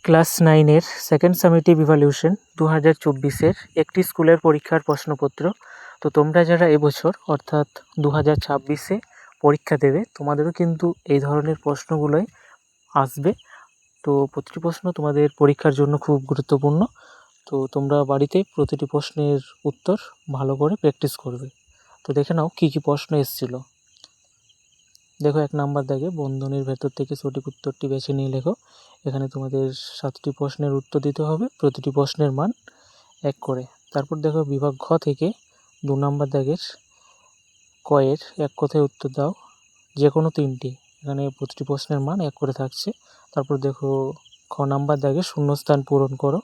Class 9-এর second summative evaluation 2024-এর একটি স্কুলের পরীক্ষার প্রশ্নপত্র। তো তোমরা যারা এবছর অর্থাৎ 2026-এ পরীক্ষা দেবে, তোমাদেরও কিন্তু এই ধরনের প্রশ্নগুলোই আসবে। তো প্রতিটি প্রশ্ন তোমাদের পরীক্ষার জন্য খুব গুরুত্বপূর্ণ। তো তোমরা বাড়িতে প্রতিটি প্রশ্নের উত্তর ভালো করে প্র্যাকটিস করবে। তো দেখে নাও কী কী প্রশ্ন এসেছিল। দেখো, 1 নাম্বার দাগে বন্ধনীর ভেতর থেকে সঠিক উত্তরটি বেছে নিয়ে লেখো। এখানে তোমাদের 7টি প্রশ্নের উত্তর দিতে হবে, প্রতিটি প্রশ্নের মান 1 করে। তারপর দেখো বিভাগ ঘ থেকে 2 নাম্বার দাগের কয়ের এক কথায় উত্তর দাও, যে কোনো 3টি। এখানে প্রতিটি প্রশ্নের মান 1 করে থাকছে। তারপর দেখো খ নাম্বার দাগে শূন্যস্থান পূরণ করো।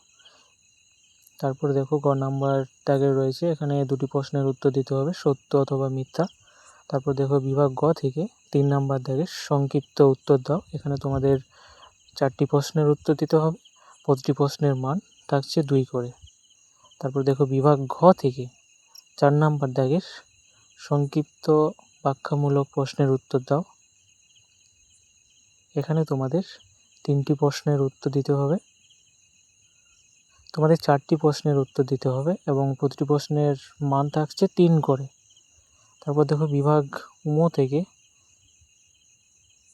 তারপর দেখো গ নাম্বার দাগে রয়েছে, এখানে 2টি প্রশ্নের উত্তর দিতে হবে, সত্য অথবা মিথ্যা। তারপর দেখো বিভাগ গ থেকে 3 নাম্বার দাগের সংক্ষিপ্ত উত্তর দাও। এখানে তোমাদের 4টি প্রশ্নের উত্তর দিতে হবে, প্রতিটি প্রশ্নের মান থাকছে 2 করে। তারপর দেখো বিভাগ ঘ থেকে 4 নাম্বার দাগের সংক্ষিপ্ত ব্যাখ্যামূলক প্রশ্নের উত্তর দাও। এখানে তোমাদের 3টি প্রশ্নের উত্তর দিতে হবে, তোমাদের 4টি প্রশ্নের উত্তর দিতে হবে এবং প্রতিটি প্রশ্নের মান থাকছে 3 করে। তারপর দেখো বিভাগ ম থেকে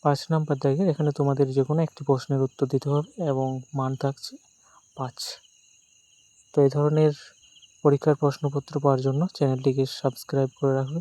5 নাম্বার দাগের, এখানে তোমাদের যে কোনো একটি প্রশ্নের উত্তর দিতে হবে এবং মান থাকছে 5। তো এই ধরনের পরীক্ষার প্রশ্নপত্র পাওয়ার জন্য চ্যানেলটিকে সাবস্ক্রাইব করে রাখবে।